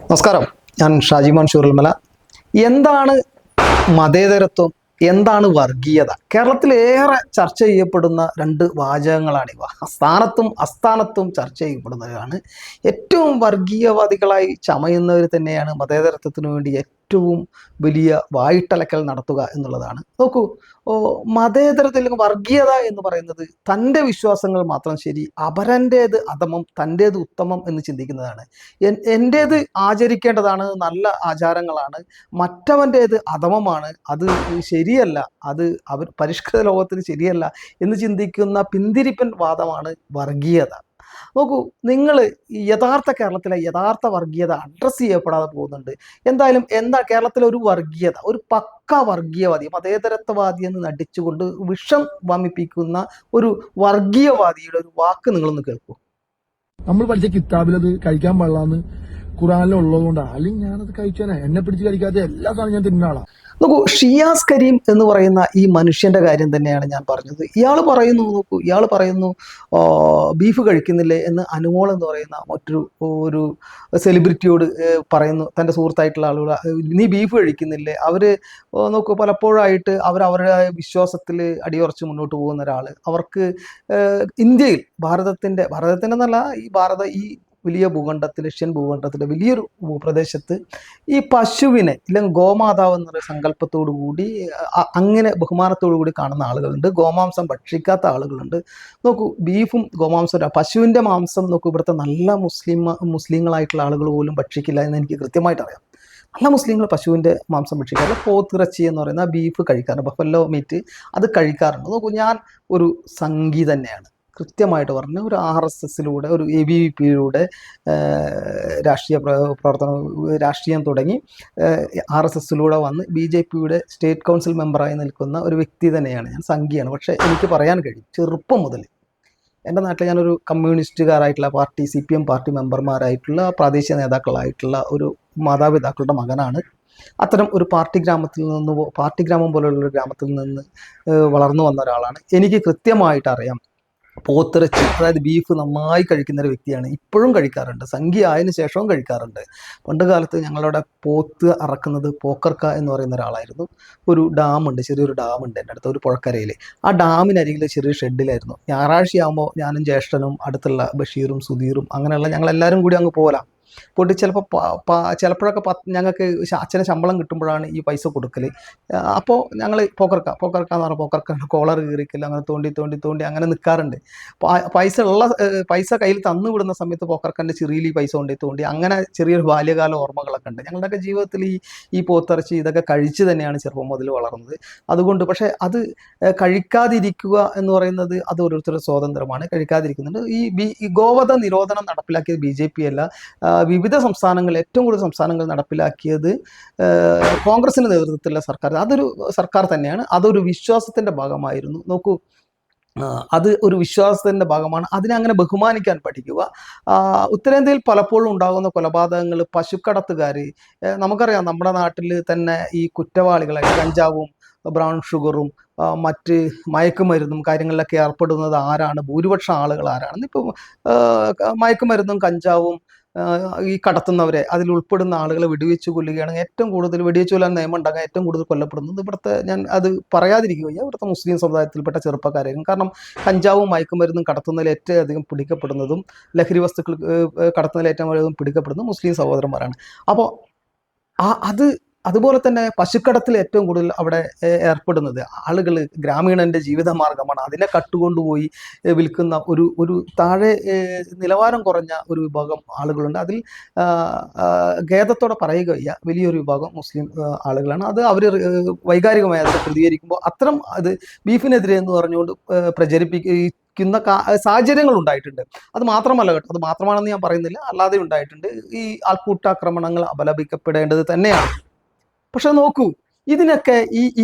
നമസ്കാരം, ഞാൻ ഷാജിമോൻ ഷൂറൽമല. എന്താണ് മതേതരത്വം, എന്താണ് വർഗീയത? കേരളത്തിലേറെ ചർച്ച ചെയ്യപ്പെടുന്ന രണ്ട് വാചകങ്ങളാണിവ. സ്ഥാനത്തും അസ്ഥാനത്തും ചർച്ച ചെയ്യപ്പെടുന്നവരാണ്. ഏറ്റവും വർഗീയവാദികളായി ചമയുന്നവർ തന്നെയാണ് മതേതരത്വത്തിനു വേണ്ടി ഏറ്റവും വലിയ വായിട്ടലക്കൽ നടത്തുക എന്നുള്ളതാണ്. നോക്കൂ, മതേതരത്തിൽ വർഗീയത എന്ന് പറയുന്നത് തൻ്റെ വിശ്വാസങ്ങൾ മാത്രം ശരി, അപരൻ്റേത് അധമം, തൻ്റേത് ഉത്തമം എന്ന് ചിന്തിക്കുന്നതാണ്. എൻ്റേത് ആചരിക്കേണ്ടതാണ്, നല്ല ആചാരങ്ങളാണ്, മറ്റവൻ്റേത് അധമമാണ്, അത് ശരിയല്ല, അത് അവർ പരിഷ്കൃത ലോകത്തിന് ശരിയല്ല എന്ന് ചിന്തിക്കുന്ന പിന്തിരിപ്പൻ വാദമാണ് വർഗീയത. നോക്കൂ, നിങ്ങൾ യഥാർത്ഥ കേരളത്തിലെ യഥാർത്ഥ വർഗീയത അഡ്രസ്സ് ചെയ്യപ്പെടാതെ പോകുന്നുണ്ട്. എന്താ കേരളത്തിലെ ഒരു വർഗീയത, ഒരു പക്ക വർഗീയവാദി, മതേതരത്വവാദി എന്ന് നടിച്ചുകൊണ്ട് വിഷം വമിപ്പിക്കുന്ന ഒരു വർഗീയവാദിയുടെ ഒരു വാക്ക് നിങ്ങളൊന്ന് കേൾക്കൂ. നമ്മൾ പഠിച്ച കിതാബിൽ അത് കഴിക്കാൻ പാടില്ലാന്ന് ഖുറാനിലുള്ളത് കൊണ്ടാണ്. അല്ലെങ്കിൽ ഞാനത് കഴിച്ചാനേ, എന്നെ പിടിച്ച് കഴിക്കാതെ എല്ലാ സാധനം ഞാൻ തിന്നുന്ന ആളാ. നോക്കൂ, ഷിയാസ് കരീം എന്ന് പറയുന്ന ഈ മനുഷ്യന്റെ കാര്യം തന്നെയാണ് ഞാൻ പറഞ്ഞത്. ഇയാൾ പറയുന്നു ബീഫ് കഴിക്കുന്നില്ലേ എന്ന് അനുമോൾ എന്ന് പറയുന്ന ഒരു സെലിബ്രിറ്റിയോട് പറയുന്നു. തൻ്റെ സുഹൃത്തായിട്ടുള്ള ആളുകൾ, നീ ബീഫ് കഴിക്കുന്നില്ലേ? നോക്കൂ, പലപ്പോഴായിട്ട് അവരുടെ വിശ്വാസത്തിൽ അടിയുറച്ച് മുന്നോട്ട് പോകുന്ന ഒരാൾ, അവർക്ക് ഇന്ത്യയിൽ ഭാരതത്തിൻ്റെ എന്നല്ല, ഈ വലിയ ഭൂഖണ്ഡത്തിൽ, ഏഷ്യൻ ഭൂഖണ്ഡത്തിലെ വലിയൊരു ഭൂപ്രദേശത്ത് ഈ പശുവിനെ ഇല്ലെങ്കിൽ ഗോമാതാവ് എന്നൊരു സങ്കല്പത്തോടു കൂടി അങ്ങനെ ബഹുമാനത്തോടു കൂടി കാണുന്ന ആളുകളുണ്ട്. ഗോമാംസം ഭക്ഷിക്കാത്ത ആളുകളുണ്ട്. നോക്കൂ, ബീഫും ഗോമാംസം, പശുവിൻ്റെ മാംസം നോക്കൂ, ഇവിടുത്തെ നല്ല മുസ്ലിങ്ങളായിട്ടുള്ള ആളുകൾ പോലും ഭക്ഷിക്കില്ല എന്ന് എനിക്ക് കൃത്യമായിട്ട് അറിയാം. നല്ല മുസ്ലിങ്ങൾ പശുവിൻ്റെ മാംസം ഭക്ഷിക്കാറില്ല. പോത്തിറച്ചി എന്ന് പറയുന്ന ബീഫ് കഴിക്കാറുണ്ട്, ബഫല്ലോ മീറ്റ് അത് കഴിക്കാറുണ്ട്. നോക്കൂ, ഞാൻ ഒരു സംഘി തന്നെയാണ്. കൃത്യമായിട്ട് പറഞ്ഞ ഒരു RSSലൂടെ, ഒരു ABVPയിലൂടെ രാഷ്ട്രീയം തുടങ്ങി RSSലൂടെ വന്ന് BJPയുടെ സ്റ്റേറ്റ് കൗൺസിൽ മെമ്പറായി നിൽക്കുന്ന ഒരു വ്യക്തി തന്നെയാണ് ഞാൻ. സംഘിയാണ്. പക്ഷേ എനിക്ക് പറയാൻ കഴിയും, ചെറുപ്പം മുതൽ എൻ്റെ നാട്ടിൽ ഞാനൊരു കമ്മ്യൂണിസ്റ്റുകാരായിട്ടുള്ള പാർട്ടി, CPM പാർട്ടി മെമ്പർമാരായിട്ടുള്ള പ്രാദേശിക നേതാക്കളായിട്ടുള്ള ഒരു മാതാപിതാക്കളുടെ മകനാണ്. അത്തരം ഒരു പാർട്ടി ഗ്രാമം പോലെയുള്ള ഒരു ഗ്രാമത്തിൽ നിന്ന് വളർന്നു വന്ന ഒരാളാണ്. എനിക്ക് കൃത്യമായിട്ട് അറിയാം, പോത്തിറച്ചി അതായത് ബീഫ് നന്നായി കഴിക്കുന്ന ഒരു വ്യക്തിയാണ്. ഇപ്പോഴും കഴിക്കാറുണ്ട്, സംഖ്യ ആയതിനു ശേഷവും കഴിക്കാറുണ്ട്. പണ്ട് കാലത്ത് ഞങ്ങളുടെ പോത്ത് അറക്കുന്നത് പോക്കർക്ക എന്ന് പറയുന്ന ഒരാളായിരുന്നു. ഒരു ഡാമുണ്ട്, ചെറിയൊരു ഡാമുണ്ട് എൻ്റെ അടുത്ത്, ഒരു പുഴക്കരയിൽ. ആ ഡാമിനരികിൽ ചെറിയ ഷെഡിലായിരുന്നു. ഞായറാഴ്ചയാകുമ്പോൾ ഞാനും ജ്യേഷ്ഠനും അടുത്തുള്ള ബഷീറും സുധീറും അങ്ങനെയുള്ള ഞങ്ങളെല്ലാവരും കൂടി അങ്ങ് പോരാം. പോയിട്ട് ചിലപ്പോഴൊക്കെ ഞങ്ങൾക്ക് അച്ഛന് ശമ്പളം കിട്ടുമ്പോഴാണ് ഈ പൈസ കൊടുക്കൽ. അപ്പോൾ ഞങ്ങൾ പോക്കർക്ക എന്ന് പറഞ്ഞാൽ പോക്കർക്ക കോളർ കീറിക്കൽ, അങ്ങനെ തോണ്ടി അങ്ങനെ നിൽക്കാറുണ്ട്. പൈസ കയ്യിൽ തന്നു വിടുന്ന സമയത്ത് പോക്കർക്കൻ്റെ ചെറിയിൽ ഈ പൈസ തോണ്ടി അങ്ങനെ ചെറിയൊരു ബാല്യകാല ഓർമ്മകളൊക്കെ ഉണ്ട്. ഞങ്ങളുടെയൊക്കെ ജീവിതത്തിൽ ഈ പോത്തിറച്ചി ഇതൊക്കെ കഴിച്ച് തന്നെയാണ് ചെറുപ്പം മുതൽ വളർന്നത്. അതുകൊണ്ട് പക്ഷേ അത് കഴിക്കാതിരിക്കുക എന്ന് പറയുന്നത് അത് ഓരോരുത്തരുടെ സ്വാതന്ത്ര്യമാണ്. കഴിക്കാതിരിക്കുന്നുണ്ട്. ഈ ഗോവധ നിരോധനം നടപ്പിലാക്കിയത് BJP അല്ല. വിവിധ സംസ്ഥാനങ്ങൾ, ഏറ്റവും കൂടുതൽ സംസ്ഥാനങ്ങൾ നടപ്പിലാക്കിയത് കോൺഗ്രസിൻ്റെ നേതൃത്വത്തിലുള്ള സർക്കാർ. അതൊരു സർക്കാർ തന്നെയാണ്. അതൊരു വിശ്വാസത്തിൻ്റെ ഭാഗമായിരുന്നു. നോക്കൂ, അത് ഒരു വിശ്വാസത്തിൻ്റെ ഭാഗമാണ്. അതിനെ അങ്ങനെ ബഹുമാനിക്കാൻ പഠിക്കുക. ഉത്തരേന്ത്യയിൽ പലപ്പോഴും ഉണ്ടാകുന്ന കൊലപാതകങ്ങൾ, പശുക്കടത്തുകാർ, നമുക്കറിയാം നമ്മുടെ നാട്ടിൽ തന്നെ ഈ കുറ്റവാളികളായി കഞ്ചാവും ബ്രൗൺ ഷുഗറും മറ്റ് മയക്കുമരുന്നും കാര്യങ്ങളിലൊക്കെ ഏർപ്പെടുന്നത് ആരാണ്? ഭൂരിപക്ഷം ആളുകൾ ആരാണ്? ഇപ്പോൾ മയക്കുമരുന്നും കഞ്ചാവും ഈ കടത്തുന്നവരെ, അതിൽ ഉൾപ്പെടുന്ന ആളുകളെ വെടിവെച്ച് കൊല്ലുകയാണെങ്കിൽ ഏറ്റവും കൂടുതൽ വെടിവെച്ച് കൊല്ലാൻ നിയമം ഉണ്ടാകാൻ ഏറ്റവും കൂടുതൽ കൊല്ലപ്പെടുന്നത് ഇവിടുത്തെ, ഞാൻ അത് പറയാതിരിക്കുകയാണ്, ഇവിടുത്തെ മുസ്ലിം സമുദായത്തിൽപ്പെട്ട ചെറുപ്പക്കാരായിരിക്കും. കാരണം കഞ്ചാവും മയക്കുമരുന്നും കടത്തുന്നതിൽ ഏറ്റവും അധികം പിടിക്കപ്പെടുന്നതും ലഹരി വസ്തുക്കൾ കടത്തുന്നതിൽ ഏറ്റവും അധികം പിടിക്കപ്പെടുന്നതും മുസ്ലിം സഹോദരന്മാരാണ്. അപ്പോൾ അതുപോലെ തന്നെ പശുക്കടത്തിൽ ഏറ്റവും കൂടുതൽ അവിടെ ഏർപ്പെടുന്നത് ആളുകൾ, ഗ്രാമീണൻ്റെ ജീവിതമാർഗമാണ്. അതിനെ കട്ടുകൊണ്ടുപോയി വിൽക്കുന്ന ഒരു താഴെ നിലവാരം കുറഞ്ഞ ഒരു വിഭാഗം ആളുകളുണ്ട്. അതിൽ ഖേദത്തോടെ പറയുകയ്യ, വലിയൊരു വിഭാഗം മുസ്ലിം ആളുകളാണ്. അത് അവർ വൈകാരികമായി അത് പ്രതികരിക്കുമ്പോൾ അത്തരം അത് ബീഫിനെതിരെ എന്ന് പറഞ്ഞുകൊണ്ട് പ്രചരിപ്പിക്കുന്ന സാഹചര്യങ്ങൾ ഉണ്ടായിട്ടുണ്ട്. അത് മാത്രമല്ല കേട്ടോ, അത് മാത്രമാണെന്ന് ഞാൻ പറയുന്നില്ല, അല്ലാതെ ഉണ്ടായിട്ടുണ്ട്. ഈ ആൾക്കൂട്ടാക്രമണങ്ങൾ അപലപിക്കപ്പെടേണ്ടത് തന്നെയാണ്. പക്ഷെ നോക്കൂ, ഇതിനൊക്കെ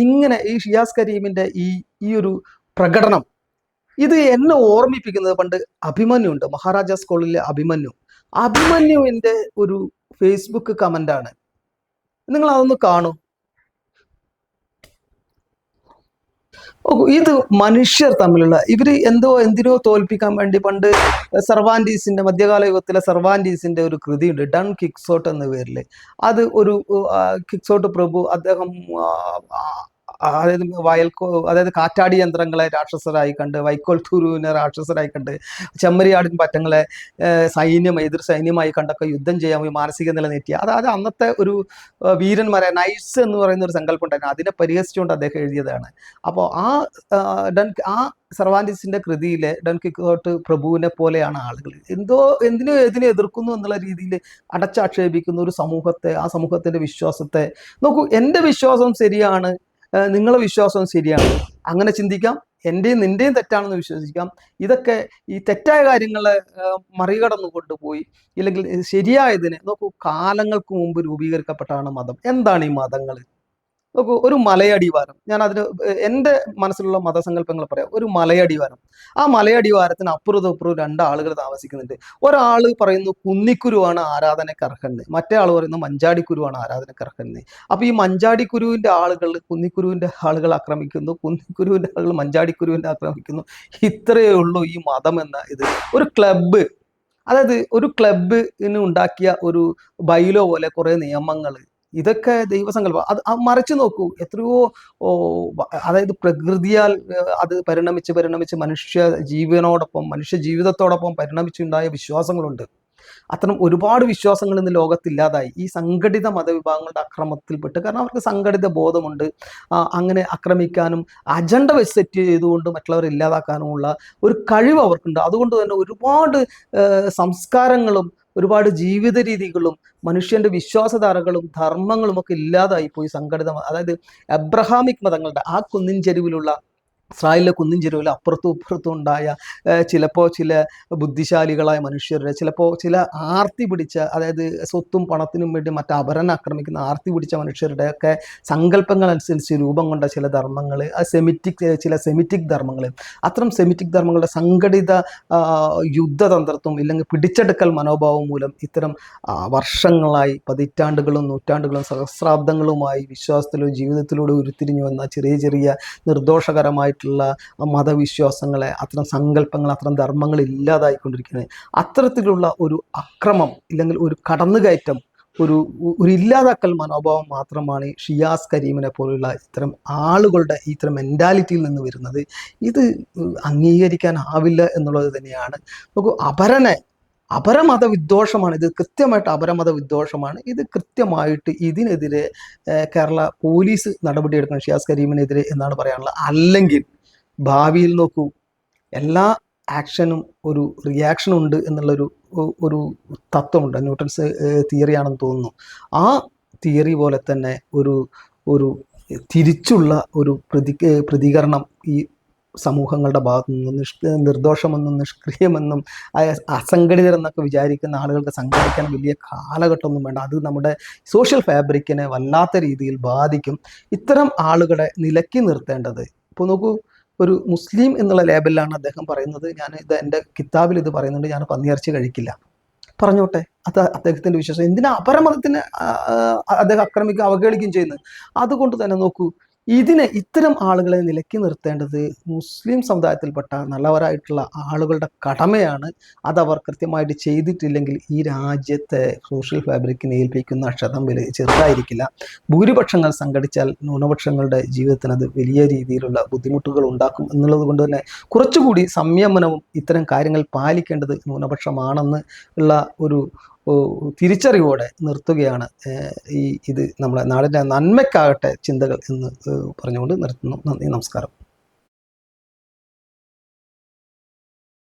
ഈ ഷിയാസ് കരീമിന്റെ ഈ ഒരു പ്രകടനം, ഇത് എന്നെ ഓർമ്മിപ്പിക്കുന്നത് പണ്ട് അഭിമന്യു ഉണ്ട്, മഹാരാജാസ് കോളേജിലെ അഭിമന്യുവിന്റെ ഒരു ഫേസ്ബുക്ക് കമന്റാണ്. നിങ്ങൾ അതൊന്ന് കാണൂ. നോക്കൂ, ഇത് മനുഷ്യർ തമ്മിലുള്ള ഇവര് എന്തിനോ തോൽപ്പിക്കാൻ വേണ്ടി പണ്ട് സർവാൻറ്റീസിന്റെ മധ്യകാല യുഗത്തിലെ സർവാൻറ്റീസിന്റെ ഒരു കൃതിയുണ്ട്, ഡൺ കിക്സോട്ട് എന്ന പേരിൽ. അത് ഒരു കിക്സോട്ട് പ്രഭു അദ്ദേഹം അതായത് അതായത് കാറ്റാടി യന്ത്രങ്ങളെ രാക്ഷസരായി കണ്ട്, വൈക്കോൽ തുരുവിനെ രാക്ഷസരായി കണ്ട്, ചെമ്മരിയാടിൻ പറ്റങ്ങളെ എതിർ സൈന്യമായി കണ്ടൊക്കെ യുദ്ധം ചെയ്യാൻ പോയി മാനസിക നില നെറ്റിയ അതായത് അന്നത്തെ ഒരു വീരന്മാരെ നൈറ്റ്സ് എന്ന് പറയുന്ന ഒരു സങ്കല്പം ഉണ്ടായിരുന്നു. അതിനെ പരിഹസിച്ചുകൊണ്ട് അദ്ദേഹം എഴുതിയതാണ്. അപ്പോൾ ആ സർവാൻറ്റീസിന്റെ കൃതിയിലെ ഡൺ കിക്സോട്ട് പ്രഭുവിനെ പോലെയാണ് ആളുകൾ എന്തിനോ ഏതിനെ എതിർക്കുന്നു എന്നുള്ള രീതിയിൽ അടച്ചാക്ഷേപിക്കുന്ന ഒരു സമൂഹത്തെ, ആ സമൂഹത്തിന്റെ വിശ്വാസത്തെ. നോക്കൂ, എൻ്റെ വിശ്വാസം ശരിയാണ്, നിങ്ങളെ വിശ്വാസവും ശരിയാണ്, അങ്ങനെ ചിന്തിക്കാം. എൻ്റെയും നിൻ്റെയും തെറ്റാണെന്ന് വിശ്വസിക്കാം. ഇതൊക്കെ ഈ തെറ്റായ കാര്യങ്ങളെ മറികടന്നു കൊണ്ടുപോയി ഇല്ലെങ്കിൽ ശരിയായതിനെ നോക്കൂ, കാലങ്ങൾക്ക് മുമ്പ് രൂപീകരിക്കപ്പെട്ടതാണ് മതം. എന്താണ് ഈ മതങ്ങൾ? നോക്കൂ, ഒരു മലയടിവാരം, ഞാൻ അതിന് എൻ്റെ മനസ്സിലുള്ള മതസങ്കല്പങ്ങൾ പറയാം. ഒരു മലയടിവാരം, ആ മലയടിവാരത്തിന് അപ്പുറത്തും ഇപ്പുറവും രണ്ടാളുകൾ താമസിക്കുന്നുണ്ട്. ഒരാൾ പറയുന്നു കുന്നിക്കുരുവാണ് ആരാധനയ്ക്ക് അർഹന്ന്, മറ്റേ ആൾ പറയുന്നു മഞ്ചാടിക്കുരുവാണ് ആരാധനയ്ക്ക് അർഹന്ന്. അപ്പൊ ഈ മഞ്ചാടിക്കുരുവിന്റെ ആളുകൾ കുന്നിക്കുരുവിന്റെ ആളുകൾ ആക്രമിക്കുന്നു, കുന്നിക്കുരുവിന്റെ ആളുകൾ മഞ്ചാടിക്കുരുവിന്റെ ആക്രമിക്കുന്നു. ഇത്രയേ ഉള്ളൂ ഈ മതം എന്ന ഇത്. ഒരു ക്ലബ്ബ്, അതായത് ഒരു ക്ലബ്ബിന് ഉണ്ടാക്കിയ ഒരു ബൈലോ പോലെ കുറെ നിയമങ്ങൾ, ഇതൊക്കെ ദൈവസങ്കല്പം. അത് മറിച്ചു നോക്കൂ, എത്രയോ അതായത് പ്രകൃതിയാൽ അത് പരിണമിച്ച് മനുഷ്യ ജീവനോടൊപ്പം, മനുഷ്യ ജീവിതത്തോടൊപ്പം പരിണമിച്ചുണ്ടായ വിശ്വാസങ്ങളുണ്ട്. അത്തരം ഒരുപാട് വിശ്വാസങ്ങൾ ഇന്ന് ലോകത്തില്ലാതായി ഈ സംഘടിത മതവിഭാഗങ്ങളുടെ അക്രമത്തിൽപ്പെട്ട്. കാരണം അവർക്ക് സംഘടിത ബോധമുണ്ട്, അങ്ങനെ ആക്രമിക്കാനും അജണ്ട വെച്ച് സെറ്റ് ചെയ്തുകൊണ്ട് മറ്റുള്ളവരെ ഇല്ലാതാക്കാനുമുള്ള ഒരു കഴിവ് അവർക്കുണ്ട്. അതുകൊണ്ട് തന്നെ ഒരുപാട് സംസ്കാരങ്ങളും ഒരുപാട് ജീവിത രീതികളും മനുഷ്യന്റെ വിശ്വാസധാരകളും ധർമ്മങ്ങളും ഒക്കെ ഇല്ലാതായി പോയി സംഘടിത. അതായത് എബ്രഹാമിക് മതങ്ങളുടെ ആ കുന്നിൻ ചെരുവിലുള്ള, ഇസ്രായേലിലെ കുന്നിൻ ചെരുവിൽ അപ്പുറത്തും ഇപ്പുറത്തും ഉണ്ടായ ചിലപ്പോൾ ചില ബുദ്ധിശാലികളായ മനുഷ്യരുടെ, ചിലപ്പോൾ ചില ആർത്തി പിടിച്ച, അതായത് സ്വത്തും പണത്തിനും വേണ്ടി മറ്റപരനെ ആക്രമിക്കുന്ന ആർത്തി പിടിച്ച മനുഷ്യരുടെ ഒക്കെ സങ്കല്പങ്ങൾ അനുസരിച്ച് രൂപം കൊണ്ട ചില ധർമ്മങ്ങൾ, ചില സെമിറ്റിക് ധർമ്മങ്ങൾ, അത്തരം സെമിറ്റിക് ധർമ്മങ്ങളുടെ സംഘടിത യുദ്ധതന്ത്രത്വം ഇല്ലെങ്കിൽ പിടിച്ചെടുക്കൽ മനോഭാവം മൂലം ഇത്തരം വർഷങ്ങളായി, പതിറ്റാണ്ടുകളും നൂറ്റാണ്ടുകളും സഹസ്രാബ്ദങ്ങളുമായി വിശ്വാസത്തിലോ ജീവിതത്തിലൂടെ ഉരുത്തിരിഞ്ഞു വന്ന ചെറിയ ചെറിയ നിർദോഷകരമായിട്ട് മതവിശ്വാസങ്ങളെ, അത്തരം സങ്കല്പങ്ങൾ, അത്തരം ധർമ്മങ്ങൾ ഇല്ലാതായിക്കൊണ്ടിരിക്കുന്നത്. അത്തരത്തിലുള്ള ഒരു അക്രമം ഇല്ലെങ്കിൽ ഒരു കടന്നുകയറ്റം, ഒരു ഇല്ലാതാക്കൽ മനോഭാവം മാത്രമാണ് ഷിയാസ് കരീമിനെ പോലുള്ള ഇത്തരം ആളുകളുടെ ഇത്തരം മെന്റാലിറ്റിയിൽ നിന്ന് വരുന്നത്. ഇത് അംഗീകരിക്കാനാവില്ല എന്നുള്ളത് തന്നെയാണ്. നമുക്ക് അപരമത വിദ്വേഷമാണ് ഇത്, കൃത്യമായിട്ട് അപരമത വിദ്വേഷമാണ് ഇത്. കൃത്യമായിട്ട് ഇതിനെതിരെ കേരള പോലീസ് നടപടിയെടുക്കണം ഷിയാസ് കരീമിനെതിരെ എന്നാണ് പറയാനുള്ളത്. അല്ലെങ്കിൽ ഭാവിയിൽ നോക്കൂ, എല്ലാ ആക്ഷനും ഒരു റിയാക്ഷൻ ഉണ്ട് എന്നുള്ളൊരു തത്വമുണ്ട്, ന്യൂട്ടൺസ് തിയറിയാണെന്ന് തോന്നുന്നു. ആ തിയറി പോലെ തന്നെ ഒരു തിരിച്ചുള്ള ഒരു പ്രതികരണം ഈ സമൂഹങ്ങളുടെ ഭാഗത്തു നിന്നും നിർദോഷമെന്നും നിഷ്ക്രിയമെന്നും അസംഘടിതരെന്നൊക്കെ വിചാരിക്കുന്ന ആളുകൾക്ക് സംഘടിക്കാൻ വലിയ കാലഘട്ടമൊന്നും വേണ്ട. അത് നമ്മുടെ സോഷ്യൽ ഫാബ്രിക്കിനെ വല്ലാത്ത രീതിയിൽ ബാധിക്കും. ഇത്തരം ആളുകളെ നിലക്കി നിർത്തേണ്ടത്, ഇപ്പോൾ നോക്കൂ, ഒരു മുസ്ലിം എന്നുള്ള ലേബലിലാണ് അദ്ദേഹം പറയുന്നത്. എൻ്റെ കിതാബിൽ ഇത് പറയുന്നുണ്ട്, ഞാൻ പന്നിയിറച്ചി കഴിക്കില്ല. പറഞ്ഞോട്ടെ, അത് അദ്ദേഹത്തിൻ്റെ വിശ്വാസം. എന്തിനാ അപരമതത്തിനെ അദ്ദേഹം ആക്രമിക്കുകയും അവഹേളിക്കുകയും ചെയ്യുന്നത്? അതുകൊണ്ട് തന്നെ നോക്കൂ, ഇത്തരം ആളുകളെ നിലക്കി നിർത്തേണ്ടത് മുസ്ലിം സമുദായത്തിൽപ്പെട്ട നല്ലവരായിട്ടുള്ള ആളുകളുടെ കടമയാണ്. അതവർ കൃത്യമായിട്ട് ചെയ്തിട്ടില്ലെങ്കിൽ ഈ രാജ്യത്തെ സോഷ്യൽ ഫാബ്രിക്കിനെ ഏൽപ്പിക്കുന്ന ക്ഷതം ചെറുതായിരിക്കില്ല. ഭൂരിപക്ഷങ്ങൾ സംഘടിച്ചാൽ ന്യൂനപക്ഷങ്ങളുടെ ജീവിതത്തിന് അത് വലിയ രീതിയിലുള്ള ബുദ്ധിമുട്ടുകൾ ഉണ്ടാക്കും എന്നുള്ളത് കൊണ്ട് തന്നെ കുറച്ചുകൂടി സംയമനവും ഇത്തരം കാര്യങ്ങൾ പാലിക്കേണ്ടത് ന്യൂനപക്ഷമാണെന്ന് ഉള്ള ഒരു തിരിച്ചറിവോടെ നിർത്തുകയാണ്. ഇത് നമ്മുടെ നാടിൻ്റെ നന്മയ്ക്കാകട്ടെ ചിന്തകൾ എന്ന് പറഞ്ഞുകൊണ്ട് നിർത്തുന്നു. നന്ദി, നമസ്കാരം.